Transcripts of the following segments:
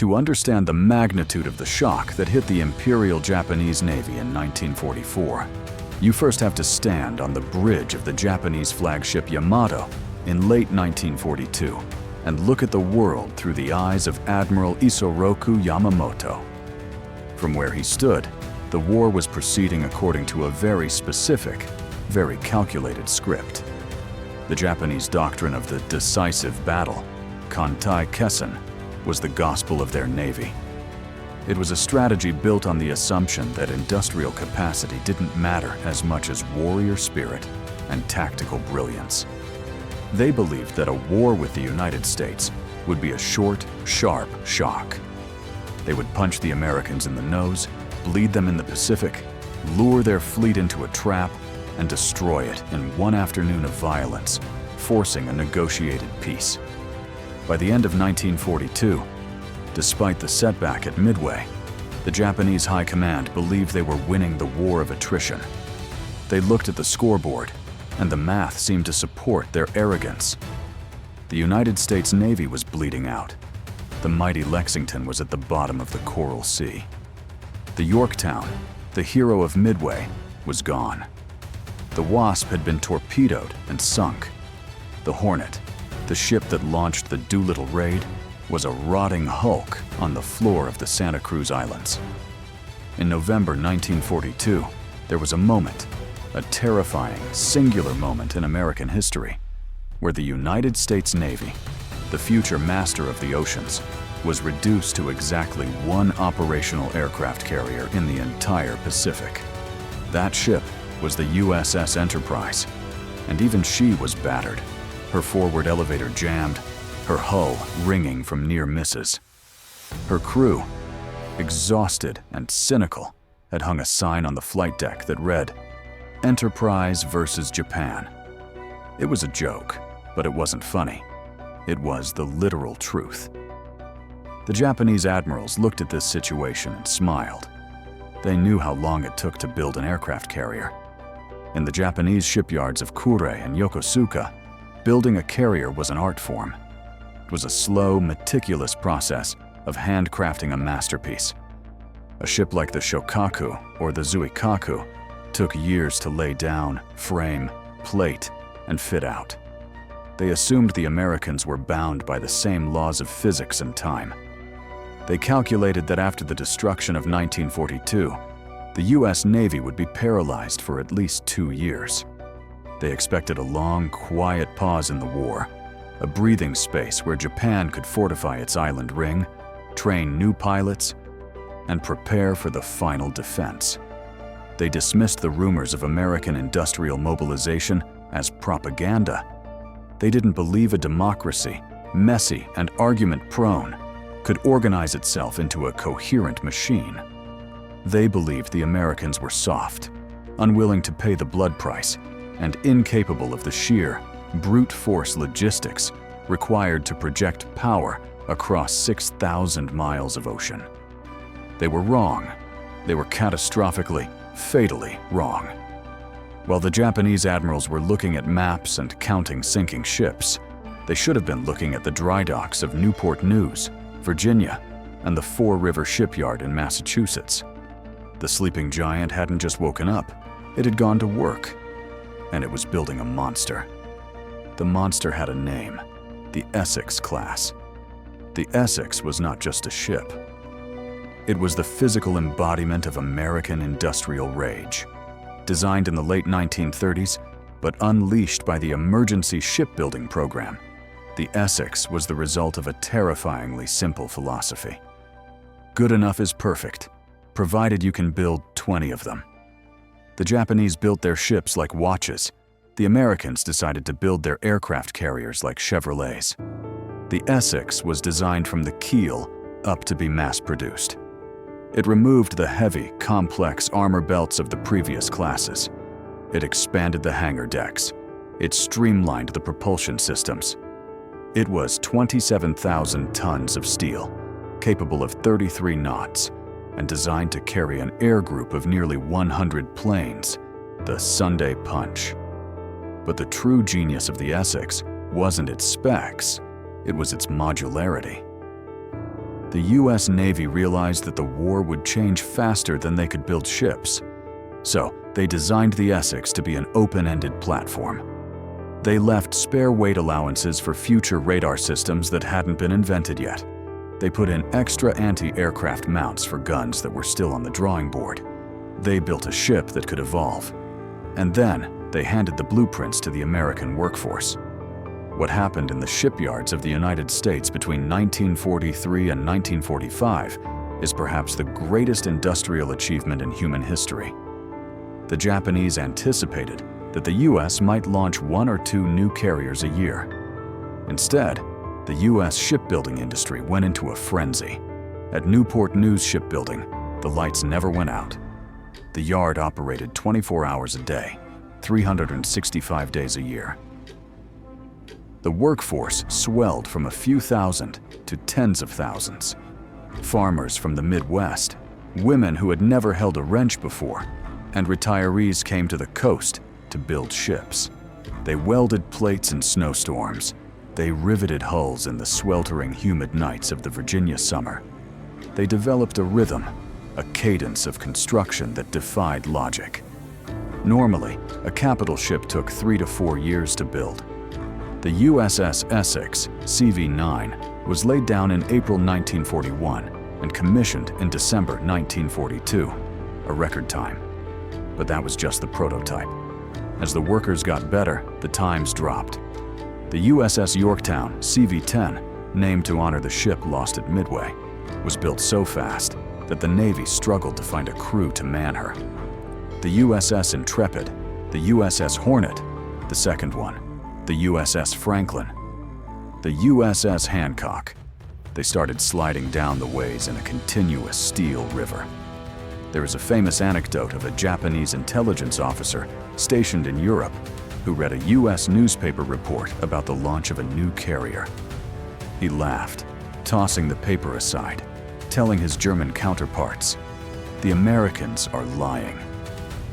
To understand the magnitude of the shock that hit the Imperial Japanese Navy in 1944, you first have to stand on the bridge of the Japanese flagship Yamato in late 1942 and look at the world through the eyes of Admiral Isoroku Yamamoto. From where he stood, the war was proceeding according to a very specific, very calculated script. The Japanese doctrine of the decisive battle, Kantai Kessen, was the gospel of their navy. It was a strategy built on the assumption that industrial capacity didn't matter as much as warrior spirit and tactical brilliance. They believed that a war with the United States would be a short, sharp shock. They would punch the Americans in the nose, bleed them in the Pacific, lure their fleet into a trap, and destroy it in one afternoon of violence, forcing a negotiated peace. By the end of 1942, despite the setback at Midway, the Japanese High Command believed they were winning the war of attrition. They looked at the scoreboard, and the math seemed to support their arrogance. The United States Navy was bleeding out. The mighty Lexington was at the bottom of the Coral Sea. The Yorktown, the hero of Midway, was gone. The Wasp had been torpedoed and sunk. The Hornet, the ship that launched the Doolittle raid, was a rotting hulk on the floor of the Santa Cruz Islands. In November 1942, there was a moment, a terrifying, singular moment in American history, where the United States Navy, the future master of the oceans, was reduced to exactly one operational aircraft carrier in the entire Pacific. That ship was the USS Enterprise, and even she was battered, her forward elevator jammed, her hull ringing from near misses. Her crew, exhausted and cynical, had hung a sign on the flight deck that read, "Enterprise versus Japan." It was a joke, but it wasn't funny. It was the literal truth. The Japanese admirals looked at this situation and smiled. They knew how long it took to build an aircraft carrier. In the Japanese shipyards of Kure and Yokosuka, building a carrier was an art form. It was a slow, meticulous process of handcrafting a masterpiece. A ship like the Shokaku or the Zuikaku took years to lay down, frame, plate, and fit out. They assumed the Americans were bound by the same laws of physics and time. They calculated that after the destruction of 1942, the US Navy would be paralyzed for at least 2 years. They expected a long, quiet pause in the war, a breathing space where Japan could fortify its island ring, train new pilots, and prepare for the final defense. They dismissed the rumors of American industrial mobilization as propaganda. They didn't believe a democracy, messy and argument-prone, could organize itself into a coherent machine. They believed the Americans were soft, unwilling to pay the blood price, and incapable of the sheer, brute force logistics required to project power across 6,000 miles of ocean. They were wrong. They were catastrophically, fatally wrong. While the Japanese admirals were looking at maps and counting sinking ships, they should have been looking at the dry docks of Newport News, Virginia, and the Fore River Shipyard in Massachusetts. The sleeping giant hadn't just woken up, it had gone to work, and it was building a monster. The monster had a name, the Essex-Class. The Essex was not just a ship. It was the physical embodiment of American industrial rage. Designed in the late 1930s, but unleashed by the emergency shipbuilding program, the Essex was the result of a terrifyingly simple philosophy. Good enough is perfect, provided you can build 20 of them. The Japanese built their ships like watches. The Americans decided to build their aircraft carriers like Chevrolets. The Essex was designed from the keel up to be mass-produced. It removed the heavy, complex armor belts of the previous classes. It expanded the hangar decks. It streamlined the propulsion systems. It was 27,000 tons of steel, capable of 33 knots, and designed to carry an air group of nearly 100 planes, the Sunday Punch. But the true genius of the Essex wasn't its specs, it was its modularity. The US Navy realized that the war would change faster than they could build ships. So, they designed the Essex to be an open-ended platform. They left spare weight allowances for future radar systems that hadn't been invented yet. They put in extra anti-aircraft mounts for guns that were still on the drawing board. They built a ship that could evolve. And then, they handed the blueprints to the American workforce. What happened in the shipyards of the United States between 1943 and 1945 is perhaps the greatest industrial achievement in human history. The Japanese anticipated that the US might launch 1 or 2 new carriers a year. Instead, the US shipbuilding industry went into a frenzy. At Newport News Shipbuilding, the lights never went out. The yard operated 24 hours a day, 365 days a year. The workforce swelled from a few thousand to tens of thousands. Farmers from the Midwest, women who had never held a wrench before, and retirees came to the coast to build ships. They welded plates in snowstorms. They riveted hulls in the sweltering, humid nights of the Virginia summer. They developed a rhythm, a cadence of construction that defied logic. Normally, a capital ship took 3 to 4 years to build. The USS Essex, CV-9, was laid down in April 1941 and commissioned in December 1942, a record time. But that was just the prototype. As the workers got better, the times dropped. The USS Yorktown, CV-10, named to honor the ship lost at Midway, was built so fast that the Navy struggled to find a crew to man her. The USS Intrepid, the USS Hornet, the second one, the USS Franklin, the USS Hancock. They started sliding down the ways in a continuous steel river. There is a famous anecdote of a Japanese intelligence officer stationed in Europe who read a US newspaper report about the launch of a new carrier. He laughed, tossing the paper aside, telling his German counterparts, "The Americans are lying.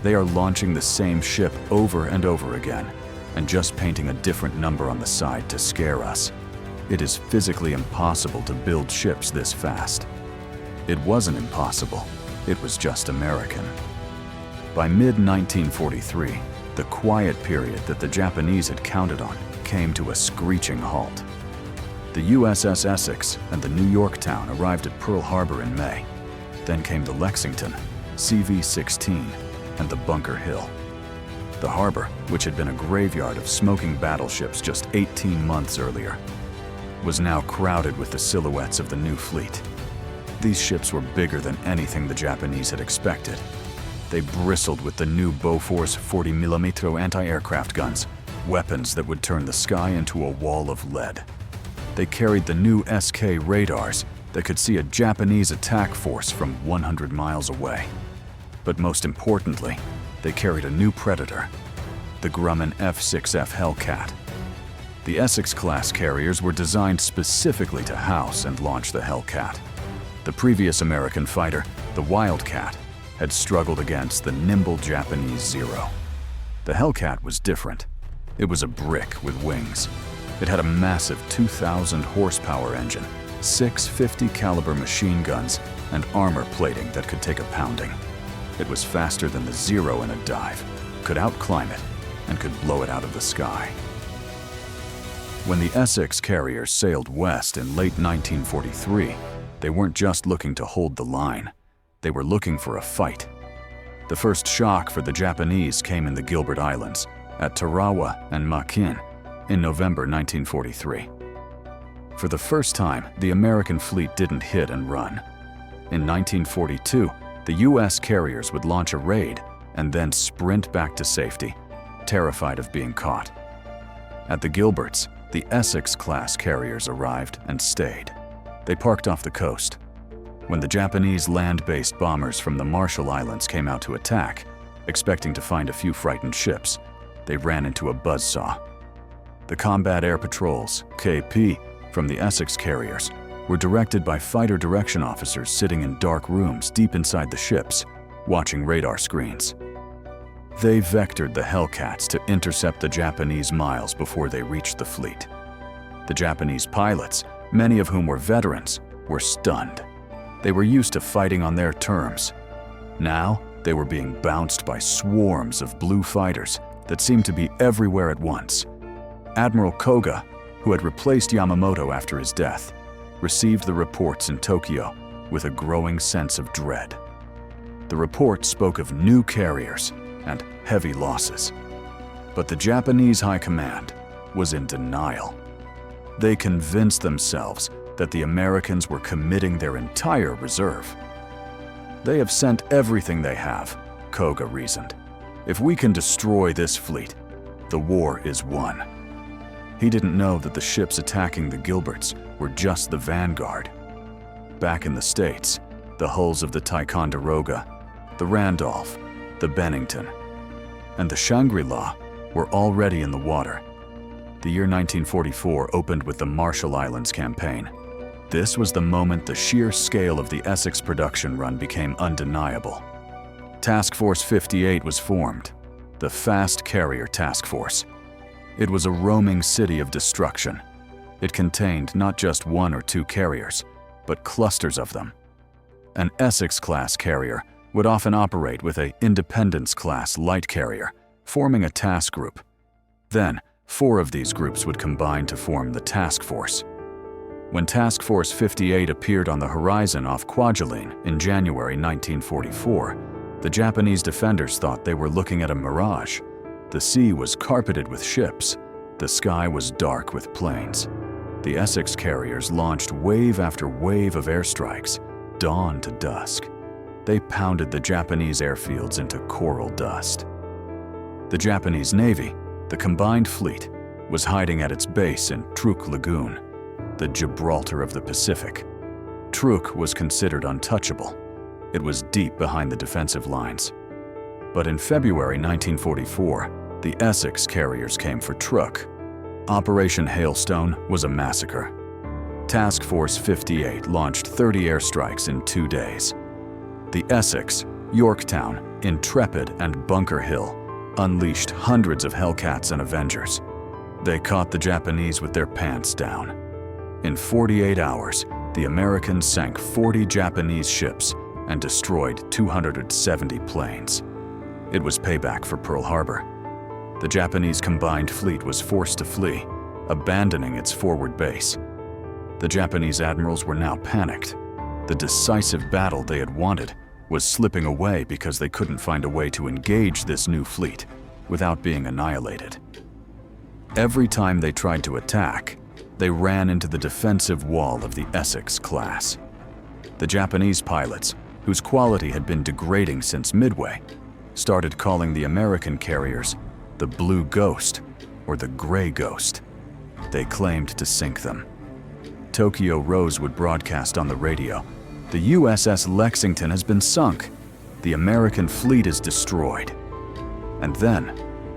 They are launching the same ship over and over again, and just painting a different number on the side to scare us. It is physically impossible to build ships this fast." It wasn't impossible, it was just American. By mid-1943, the quiet period that the Japanese had counted on came to a screeching halt. The USS Essex and the New Yorktown arrived at Pearl Harbor in May. Then came the Lexington, CV-16, and the Bunker Hill. The harbor, which had been a graveyard of smoking battleships just 18 months earlier, was now crowded with the silhouettes of the new fleet. These ships were bigger than anything the Japanese had expected. They bristled with the new Bofors 40mm anti-aircraft guns, weapons that would turn the sky into a wall of lead. They carried the new SK radars that could see a Japanese attack force from 100 miles away. But most importantly, they carried a new predator, the Grumman F6F Hellcat. The Essex-Class carriers were designed specifically to house and launch the Hellcat. The previous American fighter, the Wildcat, had struggled against the nimble Japanese Zero. The Hellcat was different. It was a brick with wings. It had a massive 2,000 horsepower engine, 6 50 caliber machine guns, and armor plating that could take a pounding. It was faster than the Zero in a dive, could outclimb it, and could blow it out of the sky. When the Essex carriers sailed west in late 1943, they weren't just looking to hold the line. They were looking for a fight. The first shock for the Japanese came in the Gilbert Islands, at Tarawa and Makin, in November 1943. For the first time, the American fleet didn't hit and run. In 1942, the US carriers would launch a raid and then sprint back to safety, terrified of being caught. At the Gilberts, the Essex-Class carriers arrived and stayed. They parked off the coast. When the Japanese land-based bombers from the Marshall Islands came out to attack, expecting to find a few frightened ships, they ran into a buzzsaw. The Combat Air Patrols, KP, from the Essex carriers were directed by fighter direction officers sitting in dark rooms deep inside the ships, watching radar screens. They vectored the Hellcats to intercept the Japanese miles before they reached the fleet. The Japanese pilots, many of whom were veterans, were stunned. They were used to fighting on their terms. Now, they were being bounced by swarms of blue fighters that seemed to be everywhere at once. Admiral Koga, who had replaced Yamato after his death, received the reports in Tokyo with a growing sense of dread. The reports spoke of new carriers and heavy losses. But the Japanese High Command was in denial. They convinced themselves that the Americans were committing their entire reserve. They have sent everything they have, Koga reasoned. If we can destroy this fleet, the war is won. He didn't know that the ships attacking the Gilberts were just the vanguard. Back in the States, the hulls of the Ticonderoga, the Randolph, the Bennington, and the Shangri-La were already in the water. The year 1944 opened with the Marshall Islands campaign. This was the moment the sheer scale of the Essex production run became undeniable. Task Force 58 was formed, the Fast Carrier Task Force. It was a roaming city of destruction. It contained not just one or two carriers, but clusters of them. An Essex-Class carrier would often operate with an Independence-Class light carrier, forming a task group. Then, 4 of these groups would combine to form the task force. When Task Force 58 appeared on the horizon off Kwajalein in January 1944, the Japanese defenders thought they were looking at a mirage. The sea was carpeted with ships. The sky was dark with planes. The Essex carriers launched wave after wave of airstrikes, dawn to dusk. They pounded the Japanese airfields into coral dust. The Japanese Navy, the combined fleet, was hiding at its base in Truk Lagoon, the Gibraltar of the Pacific. Truk was considered untouchable. It was deep behind the defensive lines. But in February 1944, the Essex carriers came for Truk. Operation Hailstone was a massacre. Task Force 58 launched 30 airstrikes in 2 days. The Essex, Yorktown, Intrepid, and Bunker Hill unleashed hundreds of Hellcats and Avengers. They caught the Japanese with their pants down. In 48 hours, the Americans sank 40 Japanese ships and destroyed 270 planes. It was payback for Pearl Harbor. The Japanese combined fleet was forced to flee, abandoning its forward base. The Japanese admirals were now panicked. The decisive battle they had wanted was slipping away because they couldn't find a way to engage this new fleet without being annihilated. Every time they tried to attack, they ran into the defensive wall of the Essex-Class. The Japanese pilots, whose quality had been degrading since Midway, started calling the American carriers the Blue Ghost or the Gray Ghost. They claimed to sink them. Tokyo Rose would broadcast on the radio, "The USS Lexington has been sunk. The American fleet is destroyed." And then,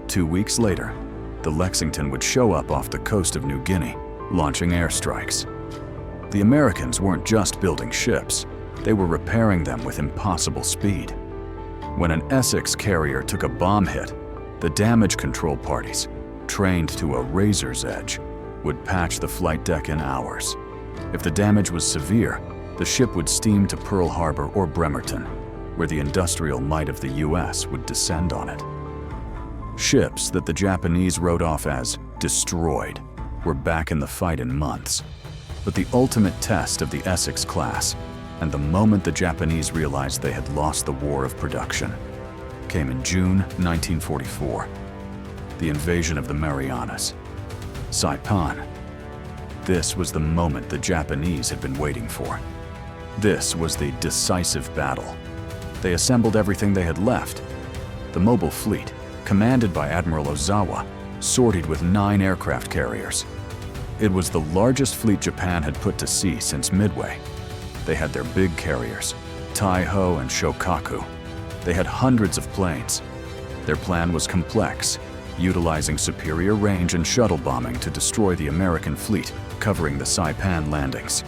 2 weeks later, the Lexington would show up off the coast of New Guinea, launching airstrikes. The Americans weren't just building ships, they were repairing them with impossible speed. When an Essex carrier took a bomb hit, the damage control parties, trained to a razor's edge, would patch the flight deck in hours. If the damage was severe, the ship would steam to Pearl Harbor or Bremerton, where the industrial might of the US would descend on it. Ships that the Japanese wrote off as destroyed were back in the fight in months. But the ultimate test of the Essex-Class, and the moment the Japanese realized they had lost the war of production, came in June 1944. The invasion of the Marianas. Saipan. This was the moment the Japanese had been waiting for. This was the decisive battle. They assembled everything they had left. The mobile fleet, commanded by Admiral Ozawa, sortied with 9 aircraft carriers. It was the largest fleet Japan had put to sea since Midway. They had their big carriers, Tai-Ho and Shokaku. They had hundreds of planes. Their plan was complex, utilizing superior range and shuttle bombing to destroy the American fleet covering the Saipan landings.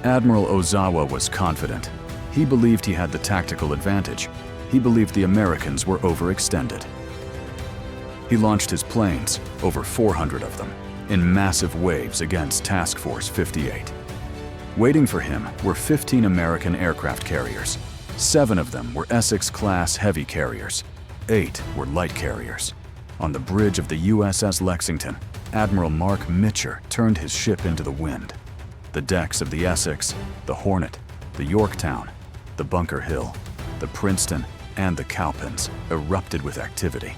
Admiral Ozawa was confident. He believed he had the tactical advantage. He believed the Americans were overextended. He launched his planes, over 400 of them, in massive waves against Task Force 58. Waiting for him were 15 American aircraft carriers. 7 of them were Essex-Class heavy carriers. 8 were light carriers. On the bridge of the USS Lexington, Admiral Mark Mitcher turned his ship into the wind. The decks of the Essex, the Hornet, the Yorktown, the Bunker Hill, the Princeton, and the Cowpens erupted with activity.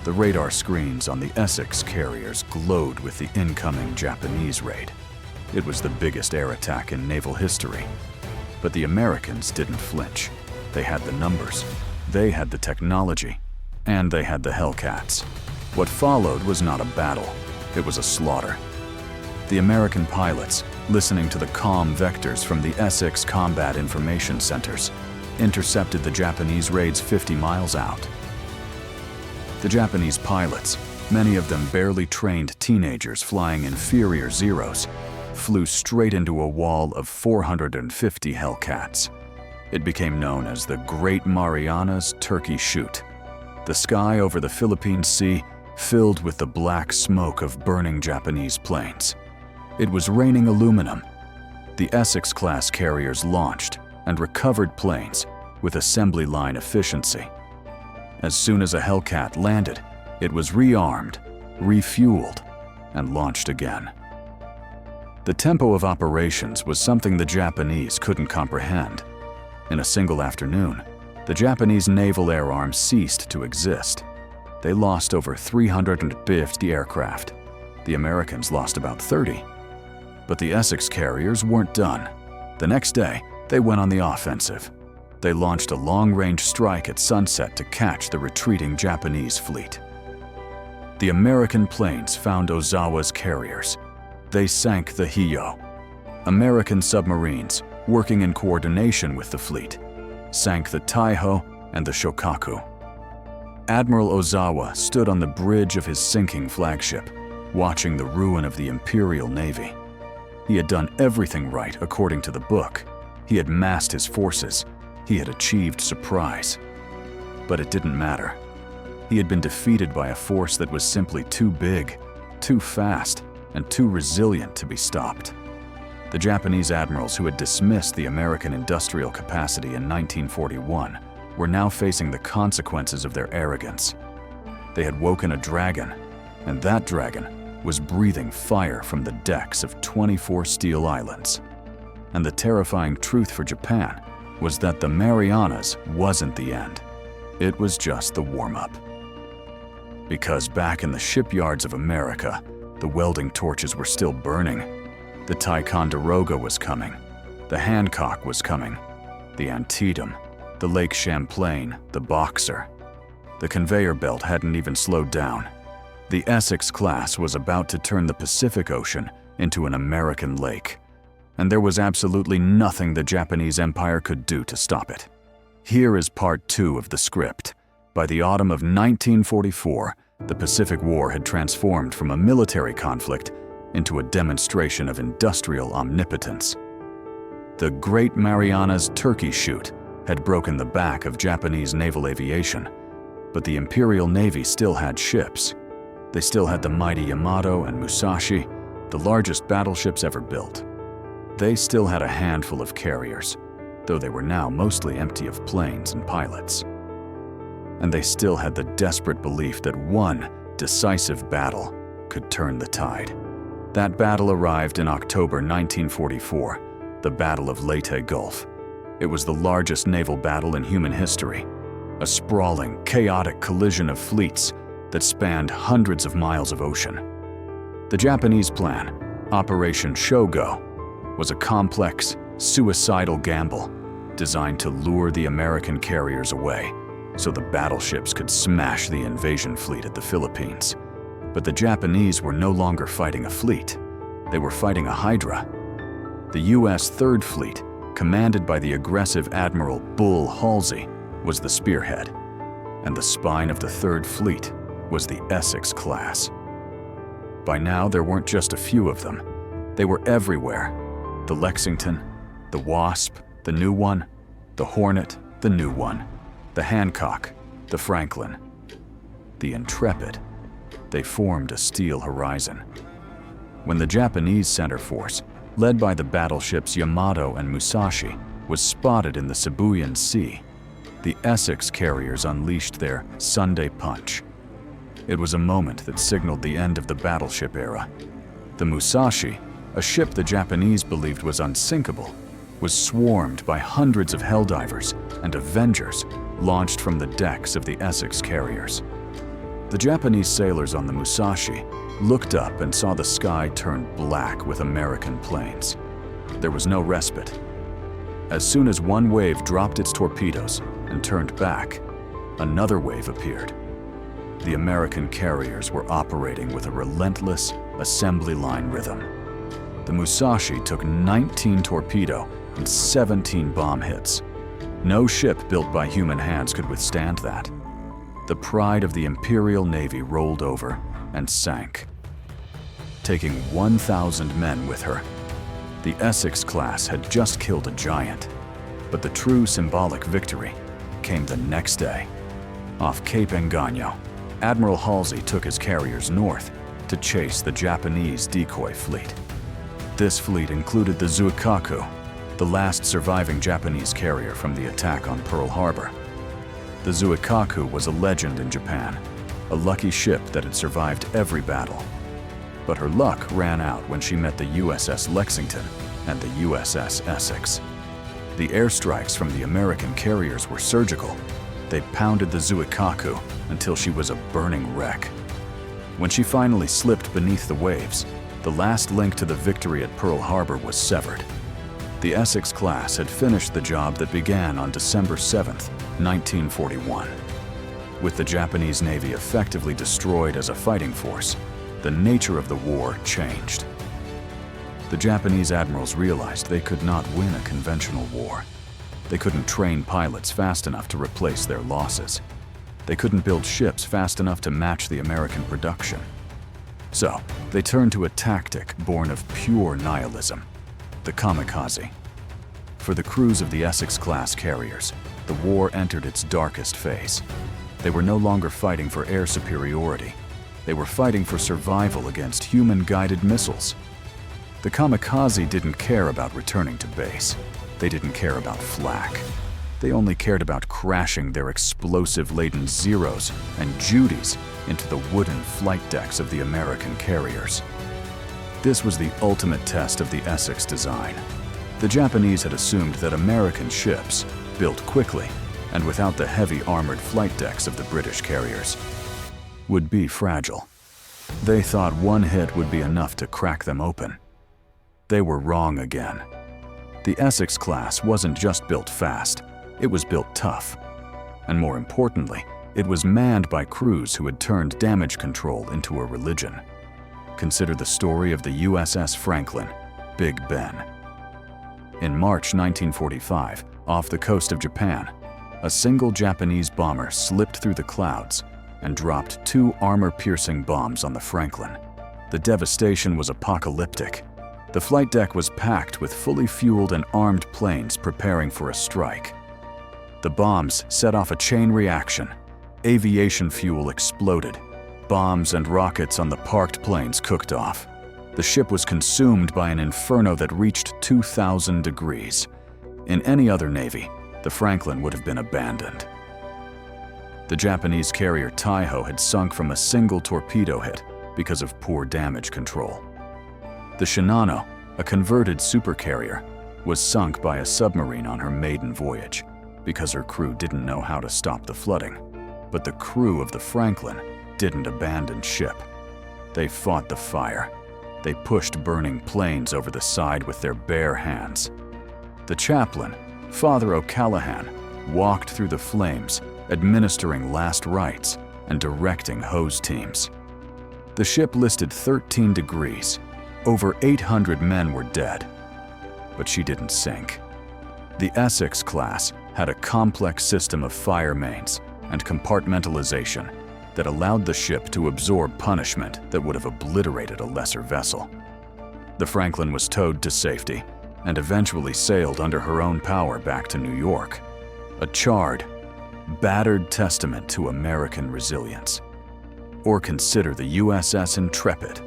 The radar screens on the Essex carriers glowed with the incoming Japanese raid. It was the biggest air attack in naval history. But the Americans didn't flinch. They had the numbers, they had the technology, and they had the Hellcats. What followed was not a battle, it was a slaughter. The American pilots, listening to the comm vectors from the Essex Combat Information Centers, intercepted the Japanese raids 50 miles out. The Japanese pilots, many of them barely trained teenagers flying inferior Zeros, flew straight into a wall of 450 Hellcats. It became known as the Great Marianas Turkey Shoot. The sky over the Philippine Sea filled with the black smoke of burning Japanese planes. It was raining aluminum. The Essex-class carriers launched and recovered planes with assembly line efficiency. As soon as a Hellcat landed, it was rearmed, refueled, and launched again. The tempo of operations was something the Japanese couldn't comprehend. In a single afternoon, the Japanese naval air arm ceased to exist. They lost over 350 aircraft. The Americans lost about 30. But the Essex carriers weren't done. The next day, they went on the offensive. They launched a long-range strike at sunset to catch the retreating Japanese fleet. The American planes found Ozawa's carriers. They sank the Hiyo. American submarines, working in coordination with the fleet, sank the Taiho and the Shokaku. Admiral Ozawa stood on the bridge of his sinking flagship, watching the ruin of the Imperial Navy. He had done everything right according to the book. He had massed his forces. He had achieved surprise. But it didn't matter. He had been defeated by a force that was simply too big, too fast, and too resilient to be stopped. The Japanese admirals who had dismissed the American industrial capacity in 1941 were now facing the consequences of their arrogance. They had woken a dragon, and that dragon was breathing fire from the decks of 24 steel islands. And the terrifying truth for Japan was that the Marianas wasn't the end. It was just the warm-up. Because back in the shipyards of America, the welding torches were still burning. The Ticonderoga was coming. The Hancock was coming. The Antietam, the Lake Champlain, the Boxer. The conveyor belt hadn't even slowed down. The Essex-class was about to turn the Pacific Ocean into an American lake. And there was absolutely nothing the Japanese Empire could do to stop it. Here is part 2 of the script. By the autumn of 1944, the Pacific War had transformed from a military conflict into a demonstration of industrial omnipotence. The Great Marianas Turkey Shoot had broken the back of Japanese naval aviation, but the Imperial Navy still had ships. They still had the mighty Yamato and Musashi, the largest battleships ever built. They still had a handful of carriers, though they were now mostly empty of planes and pilots. And they still had the desperate belief that one decisive battle could turn the tide. That battle arrived in October 1944, the Battle of Leyte Gulf. It was the largest naval battle in human history, a sprawling, chaotic collision of fleets that spanned hundreds of miles of ocean. The Japanese plan, Operation Shogo, was a complex, suicidal gamble designed to lure the American carriers away so the battleships could smash the invasion fleet at the Philippines. But the Japanese were no longer fighting a fleet. They were fighting a hydra. The U.S. Third Fleet, commanded by the aggressive Admiral Bull Halsey, was the spearhead. And the spine of the Third Fleet was the Essex-class. By now, there weren't just a few of them. They were everywhere. The Lexington, the Wasp, the new one, the Hornet, the new one, the Hancock, the Franklin, the Intrepid. They formed a steel horizon. When the Japanese center force, led by the battleships Yamato and Musashi, was spotted in the Sibuyan Sea. The Essex carriers unleashed their Sunday punch. It was a moment that signaled the end of the battleship era. The Musashi, a ship the Japanese believed was unsinkable, was swarmed by hundreds of Helldivers and Avengers launched from the decks of the Essex carriers. The Japanese sailors on the Musashi looked up and saw the sky turn black with American planes. There was no respite. As soon as one wave dropped its torpedoes and turned back, another wave appeared. The American carriers were operating with a relentless assembly line rhythm. The Musashi took 19 torpedo and 17 bomb hits. No ship built by human hands could withstand that. The pride of the Imperial Navy rolled over and sank. Taking 1,000 men with her, the Essex-Class had just killed a giant. But the true symbolic victory came the next day. Off Cape Engano, Admiral Halsey took his carriers north to chase the Japanese decoy fleet. This fleet included the Zuikaku, the last surviving Japanese carrier from the attack on Pearl Harbor. The Zuikaku was a legend in Japan, a lucky ship that had survived every battle. But her luck ran out when she met the USS Lexington and the USS Essex. The airstrikes from the American carriers were surgical. They pounded the Zuikaku until she was a burning wreck. When she finally slipped beneath the waves, the last link to the victory at Pearl Harbor was severed. The Essex-Class had finished the job that began on December 7, 1941. With the Japanese Navy effectively destroyed as a fighting force, the nature of the war changed. The Japanese admirals realized they could not win a conventional war. They couldn't train pilots fast enough to replace their losses. They couldn't build ships fast enough to match the American production. So, they turned to a tactic born of pure nihilism: the kamikaze. For the crews of the Essex-Class carriers, the war entered its darkest phase. They were no longer fighting for air superiority. They were fighting for survival against human-guided missiles. The kamikaze didn't care about returning to base. They didn't care about flak. They only cared about crashing their explosive-laden Zeros and Judys into the wooden flight decks of the American carriers. This was the ultimate test of the Essex design. The Japanese had assumed that American ships, built quickly and without the heavy armored flight decks of the British carriers, would be fragile. They thought one hit would be enough to crack them open. They were wrong again. The Essex-Class wasn't just built fast, it was built tough. And more importantly, it was manned by crews who had turned damage control into a religion. Consider the story of the USS Franklin, Big Ben. In March 1945, off the coast of Japan, a single Japanese bomber slipped through the clouds and dropped 2 armor-piercing bombs on the Franklin. The devastation was apocalyptic. The flight deck was packed with fully fueled and armed planes preparing for a strike. The bombs set off a chain reaction. Aviation fuel exploded. Bombs and rockets on the parked planes cooked off. The ship was consumed by an inferno that reached 2,000 degrees. In any other navy, the Franklin would have been abandoned. The Japanese carrier Taiho had sunk from a single torpedo hit because of poor damage control. The Shinano, a converted supercarrier, was sunk by a submarine on her maiden voyage because her crew didn't know how to stop the flooding. But the crew of the Franklin didn't abandon ship. They fought the fire. They pushed burning planes over the side with their bare hands. The chaplain, Father O'Callaghan, walked through the flames, administering last rites and directing hose teams. The ship listed 13 degrees. Over 800 men were dead. But she didn't sink. The Essex-Class had a complex system of fire mains and compartmentalization that allowed the ship to absorb punishment that would have obliterated a lesser vessel. The Franklin was towed to safety and eventually sailed under her own power back to New York, a charred, battered testament to American resilience. Or consider the USS Intrepid,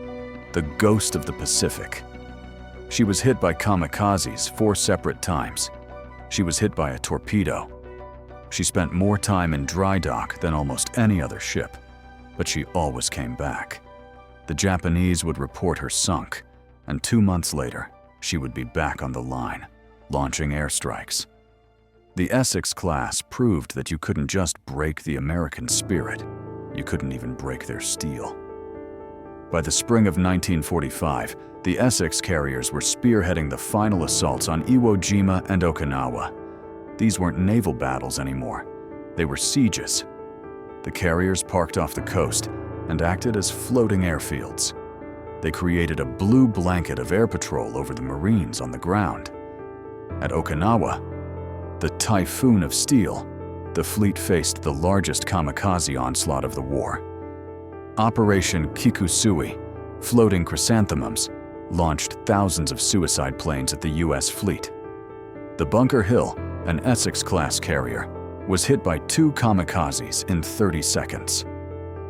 the ghost of the Pacific. She was hit by kamikazes 4 separate times. She was hit by a torpedo. She spent more time in dry dock than almost any other ship, but she always came back. The Japanese would report her sunk, and 2 months later, she would be back on the line, launching airstrikes. The Essex-Class proved that you couldn't just break the American spirit, you couldn't even break their steel. By the spring of 1945, the Essex carriers were spearheading the final assaults on Iwo Jima and Okinawa. These weren't naval battles anymore, they were sieges. The carriers parked off the coast and acted as floating airfields. They created a blue blanket of air patrol over the Marines on the ground. At Okinawa, the typhoon of steel, the fleet faced the largest kamikaze onslaught of the war. Operation Kikusui, floating chrysanthemums, launched thousands of suicide planes at the U.S. fleet. The Bunker Hill, an Essex-class carrier, was hit by 2 kamikazes in 30 seconds.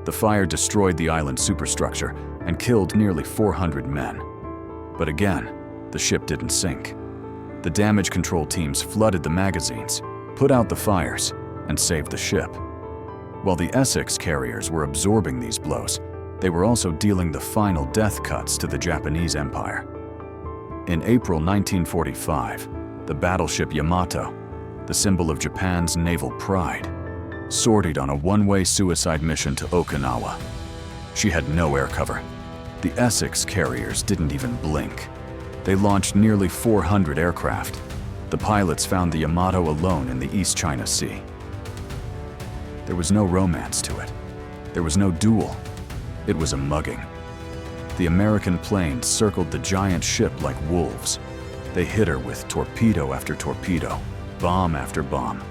The fire destroyed the island superstructure and killed nearly 400 men. But again, the ship didn't sink. The damage control teams flooded the magazines, put out the fires, and saved the ship. While the Essex carriers were absorbing these blows, they were also dealing the final death cuts to the Japanese Empire. In April 1945, the battleship Yamato, the symbol of Japan's naval pride, sortied on a one-way suicide mission to Okinawa. She had no air cover. The Essex carriers didn't even blink. They launched nearly 400 aircraft. The pilots found the Yamato alone in the East China Sea. There was no romance to it. There was no duel. It was a mugging. The American planes circled the giant ship like wolves. They hit her with torpedo after torpedo, bomb after bomb.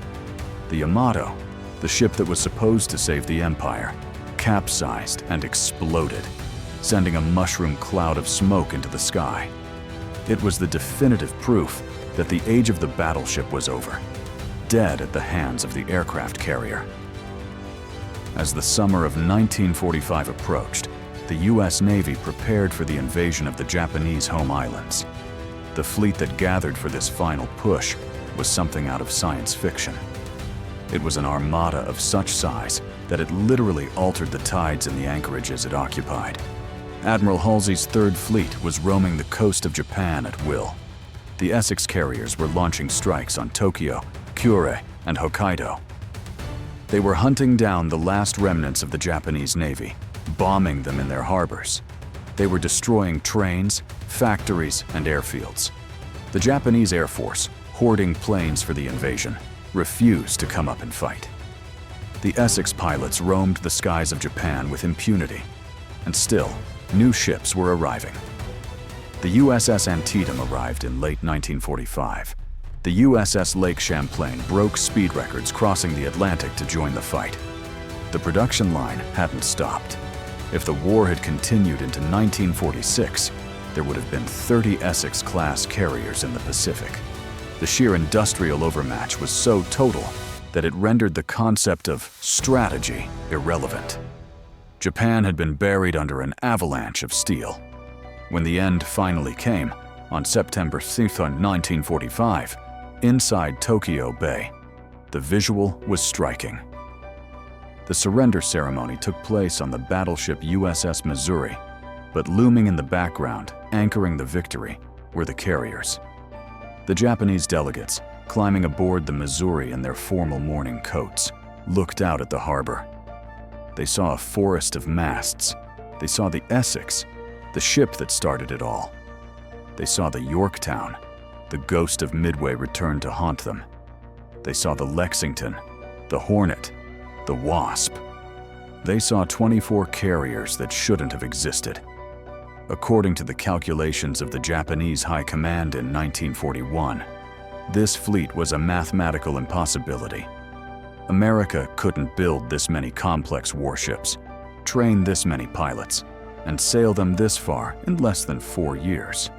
The Yamato, the ship that was supposed to save the Empire, capsized and exploded, sending a mushroom cloud of smoke into the sky. It was the definitive proof that the age of the battleship was over, dead at the hands of the aircraft carrier. As the summer of 1945 approached, the U.S. Navy prepared for the invasion of the Japanese home islands. The fleet that gathered for this final push was something out of science fiction. It was an armada of such size that it literally altered the tides in the anchorages it occupied. Admiral Halsey's Third Fleet was roaming the coast of Japan at will. The Essex carriers were launching strikes on Tokyo, Kure, and Hokkaido. They were hunting down the last remnants of the Japanese Navy, bombing them in their harbors. They were destroying trains, factories, and airfields. The Japanese Air Force, hoarding planes for the invasion, refused to come up and fight. The Essex pilots roamed the skies of Japan with impunity, and still, new ships were arriving. The USS Antietam arrived in late 1945. The USS Lake Champlain broke speed records crossing the Atlantic to join the fight. The production line hadn't stopped. If the war had continued into 1946, there would have been 30 Essex-class carriers in the Pacific. The sheer industrial overmatch was so total that it rendered the concept of strategy irrelevant. Japan had been buried under an avalanche of steel. When the end finally came, on September 6, 1945, inside Tokyo Bay, the visual was striking. The surrender ceremony took place on the battleship USS Missouri, but looming in the background, anchoring the victory, were the carriers. The Japanese delegates, climbing aboard the Missouri in their formal mourning coats, looked out at the harbor. They saw a forest of masts. They saw the Essex, the ship that started it all. They saw the Yorktown. The ghost of Midway returned to haunt them. They saw the Lexington, the Hornet, the Wasp. They saw 24 carriers that shouldn't have existed. According to the calculations of the Japanese High Command in 1941, this fleet was a mathematical impossibility. America couldn't build this many complex warships, train this many pilots, and sail them this far in less than 4 years.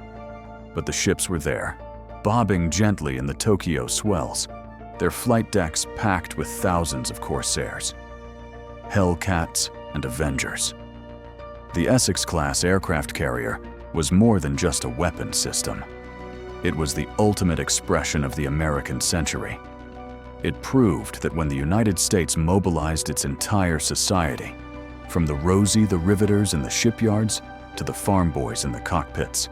But the ships were there, bobbing gently in the Tokyo swells, their flight decks packed with thousands of Corsairs, Hellcats, and Avengers. The Essex-class aircraft carrier was more than just a weapon system. It was the ultimate expression of the American century. It proved that when the United States mobilized its entire society, from the Rosie the Riveters in the shipyards to the farm boys in the cockpits,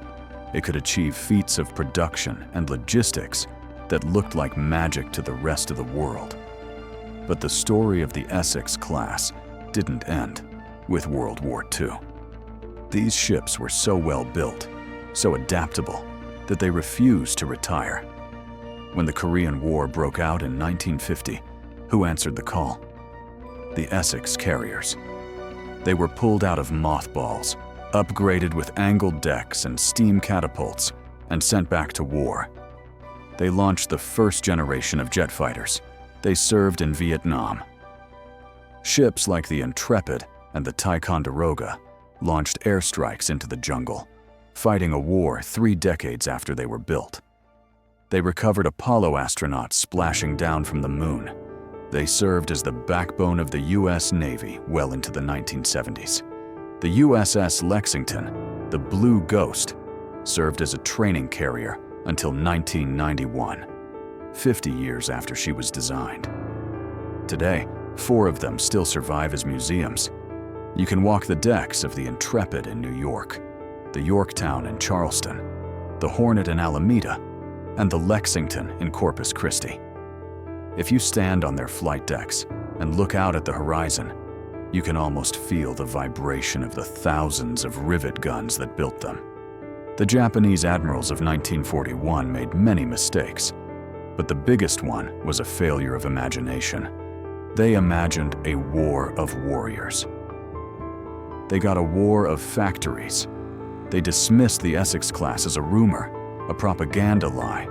it could achieve feats of production and logistics that looked like magic to the rest of the world. But the story of the Essex-Class didn't end with World War II. These ships were so well built, so adaptable, that they refused to retire. When the Korean War broke out in 1950, who answered the call? The Essex carriers. They were pulled out of mothballs, upgraded with angled decks and steam catapults, and sent back to war. They launched the first generation of jet fighters. They served in Vietnam. Ships like the Intrepid and the Ticonderoga launched airstrikes into the jungle, fighting a war 3 decades after they were built. They recovered Apollo astronauts splashing down from the moon. They served as the backbone of the U.S. Navy well into the 1970s. The USS Lexington, the Blue Ghost, served as a training carrier until 1991, 50 years after she was designed. Today, 4 of them still survive as museums. You can walk the decks of the Intrepid in New York, the Yorktown in Charleston, the Hornet in Alameda, and the Lexington in Corpus Christi. If you stand on their flight decks and look out at the horizon, you can almost feel the vibration of the thousands of rivet guns that built them. The Japanese Admirals of 1941 made many mistakes, but the biggest one was a failure of imagination. They imagined a war of warriors. They got a war of factories. They dismissed the Essex-Class as a rumor, a propaganda lie.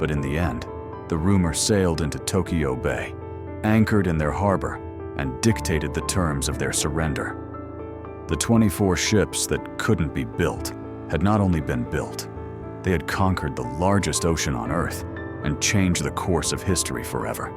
But in the end, the rumor sailed into Tokyo Bay, anchored in their harbor, and dictated the terms of their surrender. The 24 ships that couldn't be built had not only been built, they had conquered the largest ocean on Earth and changed the course of history forever.